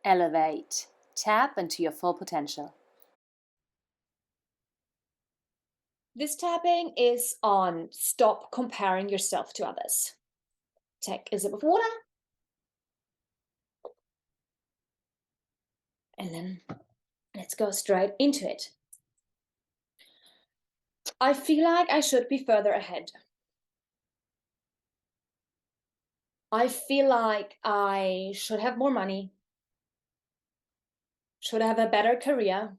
Ellavate. Tap into your full potential. This tapping is on stop comparing yourself to others. Take a sip of water. And then let's go straight into it. I feel like I should be further ahead. I feel like I should have more money, should have a better career,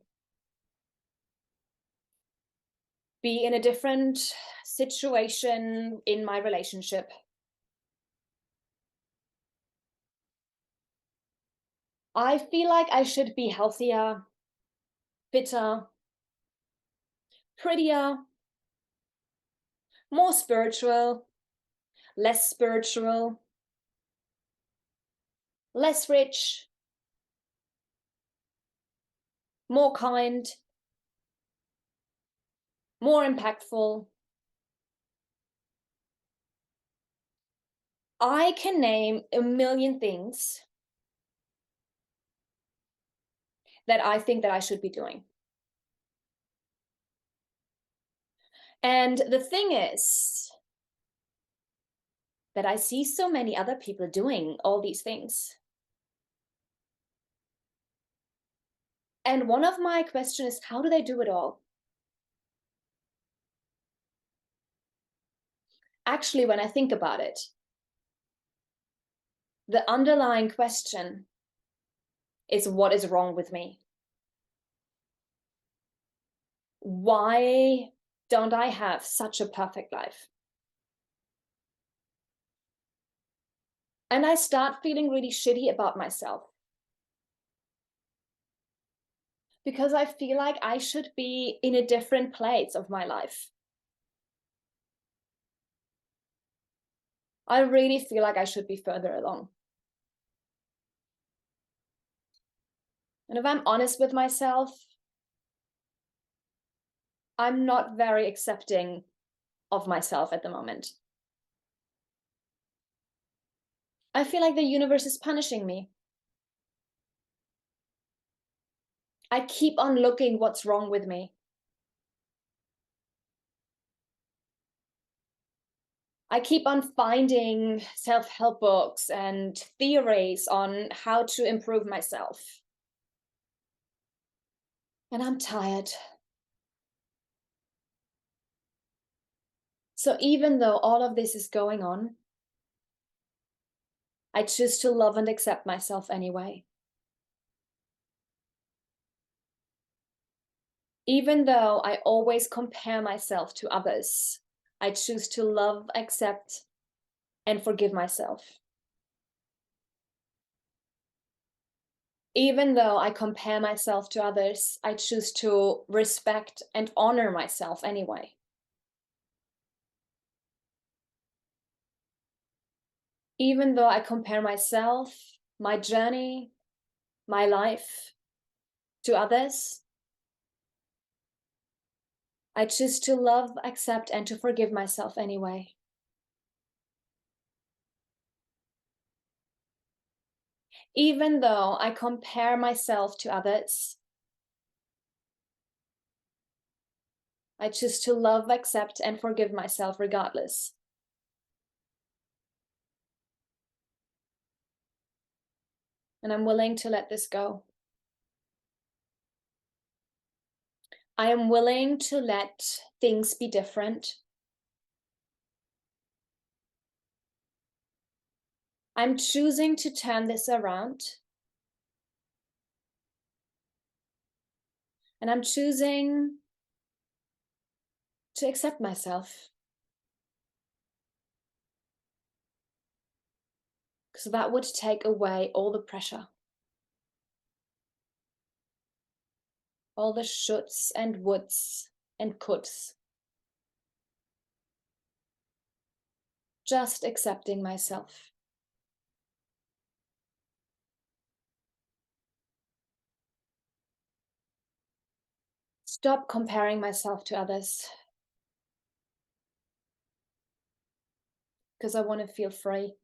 be in a different situation in my relationship. I feel like I should be healthier, fitter, prettier, more spiritual, less spiritual, less rich, more kind, more impactful. I can name a million things that I think that I should be doing. And the thing is that I see so many other people doing all these things. And one of my questions is, how do they do it all? Actually, when I think about it, the underlying question is, what is wrong with me? Why don't I have such a perfect life? And I start feeling really shitty about myself, because I feel like I should be in a different place of my life. I really feel like I should be further along. And if I'm honest with myself, I'm not very accepting of myself at the moment. I feel like the universe is punishing me. I keep on looking what's wrong with me. I keep on finding self-help books and theories on how to improve myself. And I'm tired. So even though all of this is going on, I choose to love and accept myself anyway. Even though I always compare myself to others, I choose to love, accept, and forgive myself. Even though I compare myself to others, I choose to respect and honor myself anyway. Even though I compare myself, my journey, my life to others, I choose to love, accept, and to forgive myself anyway. Even though I compare myself to others, I choose to love, accept, and forgive myself regardless. And I'm willing to let this go. I am willing to let things be different. I'm choosing to turn this around. And I'm choosing to accept myself. Because that would take away all the pressure. All the shoulds and woulds and coulds. Just accepting myself. Stop comparing myself to others. Because I want to feel free.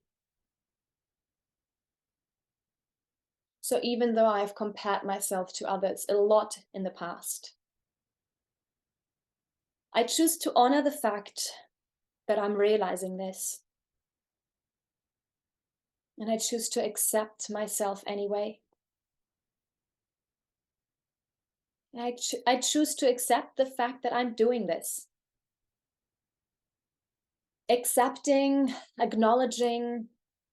So even though I've compared myself to others a lot in the past, I choose to honor the fact that I'm realizing this. And I choose to accept myself anyway. I choose to accept the fact that I'm doing this. Accepting, acknowledging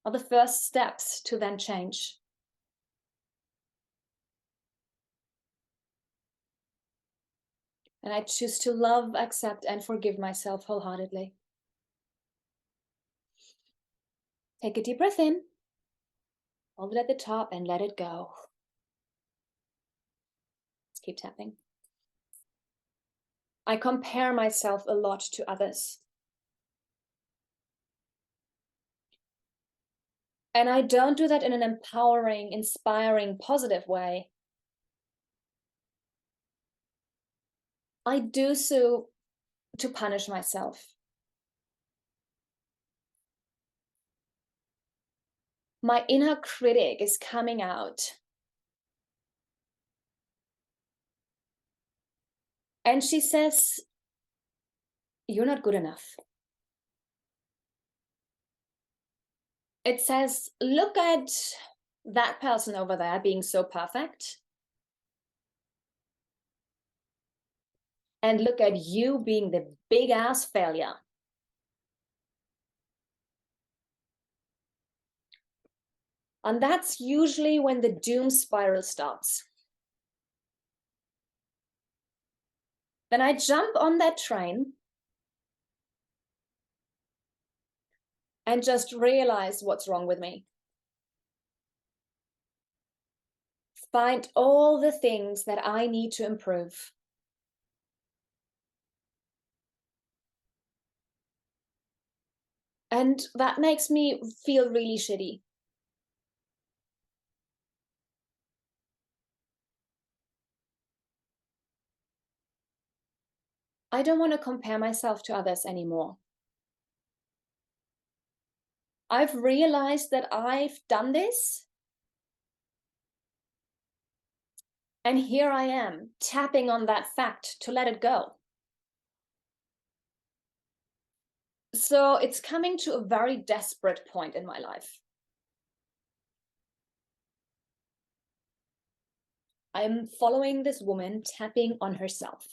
are the first steps to then change. And I choose to love, accept, and forgive myself wholeheartedly. Take a deep breath in, hold it at the top, and let it go. Let's keep tapping. I compare myself a lot to others. And I don't do that in an empowering, inspiring, positive way. I do so to punish myself. My inner critic is coming out. And she says, you're not good enough. It says, look at that person over there being so perfect. And look at you being the big ass failure. And that's usually when the doom spiral starts. Then I jump on that train and just realize what's wrong with me. Find all the things that I need to improve. And that makes me feel really shitty. I don't want to compare myself to others anymore. I've realized that I've done this. And here I am, tapping on that fact to let it go. So it's coming to a very desperate point in my life. I'm following this woman tapping on herself.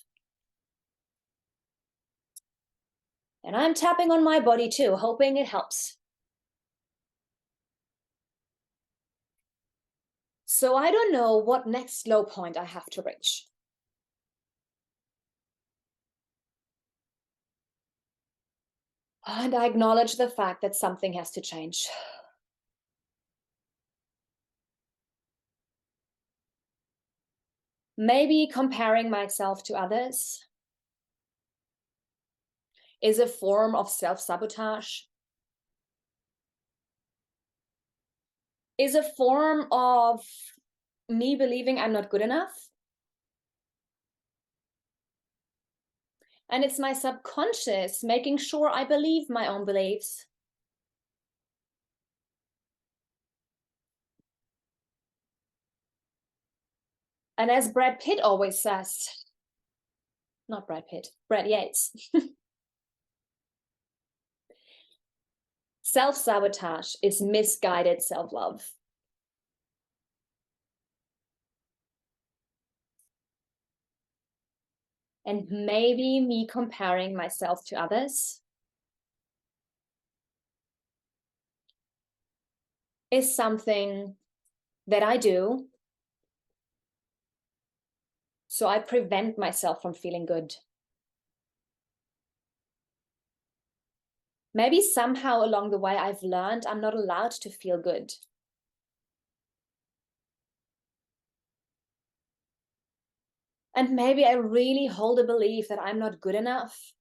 And I'm tapping on my body too, hoping it helps. So I don't know what next low point I have to reach. And I acknowledge the fact that something has to change. Maybe comparing myself to others is a form of self-sabotage, is a form of me believing I'm not good enough. And it's my subconscious making sure I believe my own beliefs. And as Brad Pitt always says, not Brad Pitt, Brad Yates, self-sabotage is misguided self-love. And maybe me comparing myself to others is something that I do so I prevent myself from feeling good. Maybe somehow along the way I've learned I'm not allowed to feel good. And maybe I really hold a belief that I'm not good enough.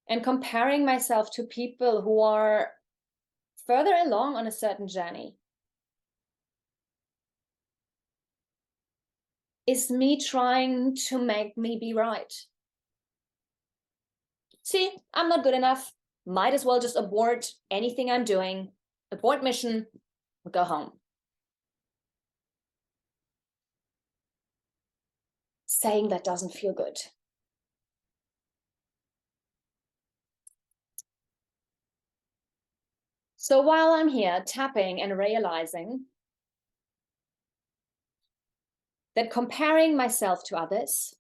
And comparing myself to people who are further along on a certain journey is me trying to make me be right. See, I'm not good enough. Might as well just abort anything I'm doing. Abort mission. go home. Saying that doesn't feel good. So while I'm here tapping and realizing that comparing myself to others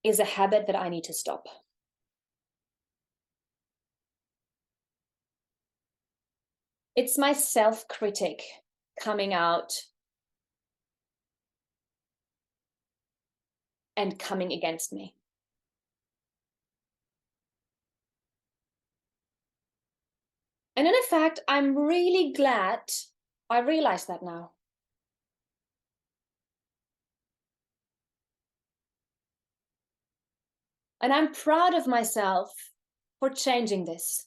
is a habit that I need to stop. It's my self-critic coming out and coming against me. And in fact, I'm really glad I realized that now. And I'm proud of myself for changing this.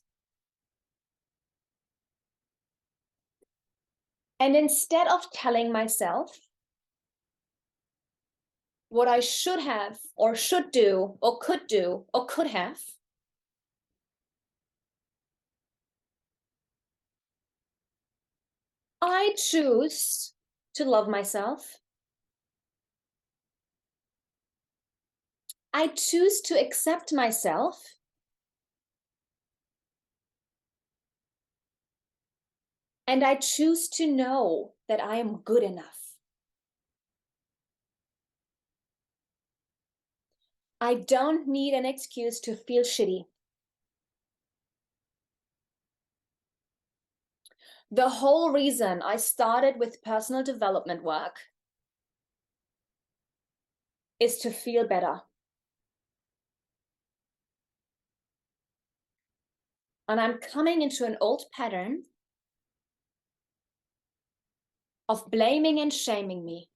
And instead of telling myself what I should have or should do or could have, I choose to love myself. I choose to accept myself. And I choose to know that I am good enough. I don't need an excuse to feel shitty. The whole reason I started with personal development work is to feel better. And I'm coming into an old pattern of blaming and shaming me.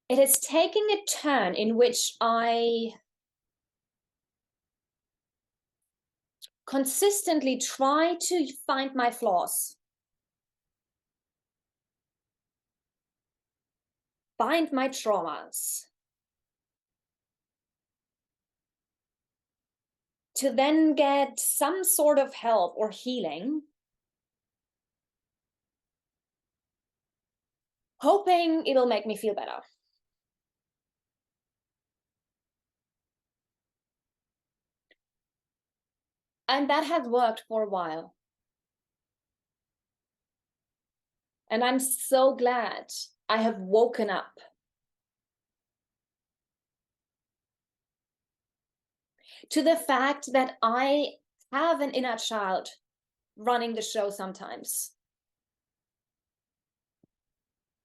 It is taking a turn in which I consistently try to find my flaws, find my traumas, to then get some sort of help or healing, hoping it'll make me feel better. And that has worked for a while. And I'm so glad I have woken up to the fact that I have an inner child running the show sometimes.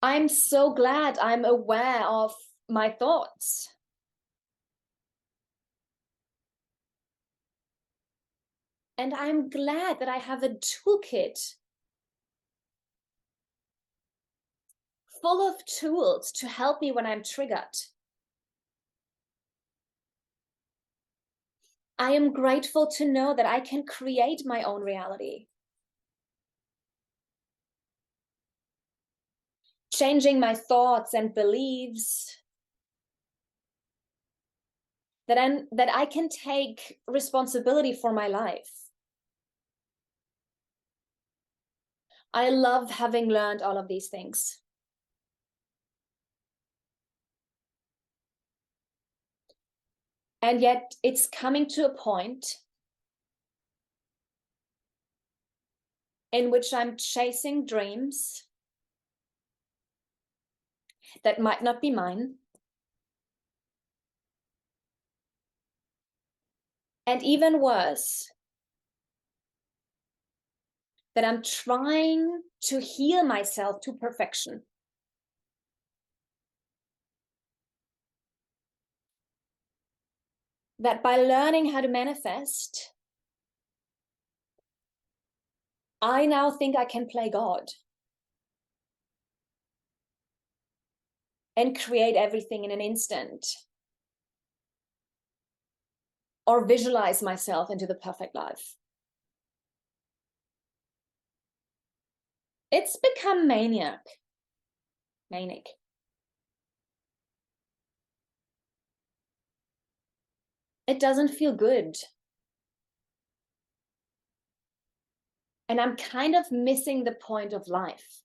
I'm so glad I'm aware of my thoughts. And I'm glad that I have a toolkit full of tools to help me when I'm triggered. I am grateful to know that I can create my own reality. Changing my thoughts and beliefs, that I can take responsibility for my life. I love having learned all of these things. And yet it's coming to a point in which I'm chasing dreams that might not be mine. And even worse, that I'm trying to heal myself to perfection. That by learning how to manifest, I now think I can play God and create everything in an instant, or visualize myself into the perfect life. It's become manic. It doesn't feel good. And I'm kind of missing the point of life.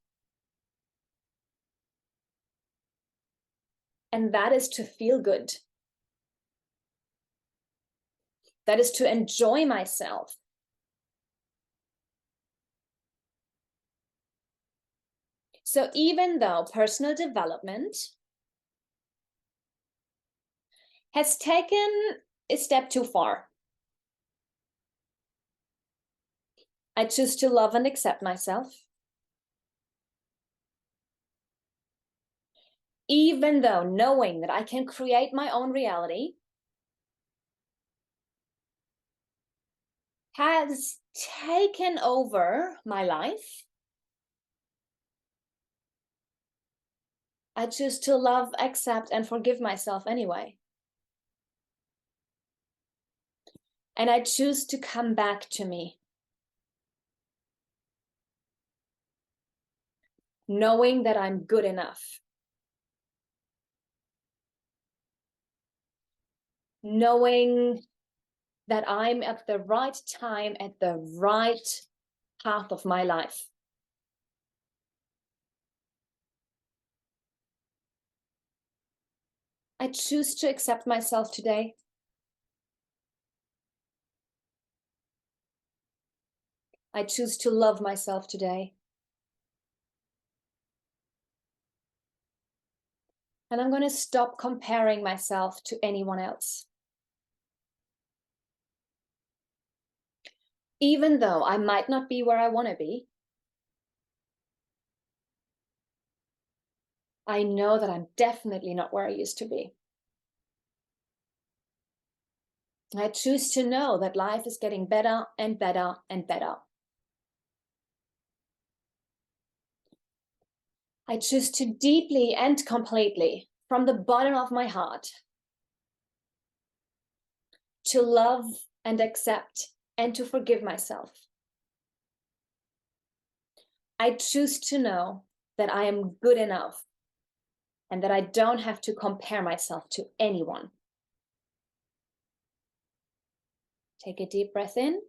And that is to feel good. That is to enjoy myself. So even though personal development has taken a step too far, I choose to love and accept myself. Even though knowing that I can create my own reality has taken over my life, I choose to love, accept, and forgive myself anyway. And I choose to come back to me, knowing that I'm good enough. Knowing that I'm at the right time, at the right path of my life. I choose to accept myself today. I choose to love myself today. And I'm going to stop comparing myself to anyone else. Even though I might not be where I want to be, I know that I'm definitely not where I used to be. I choose to know that life is getting better and better and better. I choose to deeply and completely, from the bottom of my heart, to love and accept and to forgive myself. I choose to know that I am good enough and that I don't have to compare myself to anyone. Take a deep breath in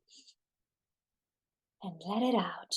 and let it out.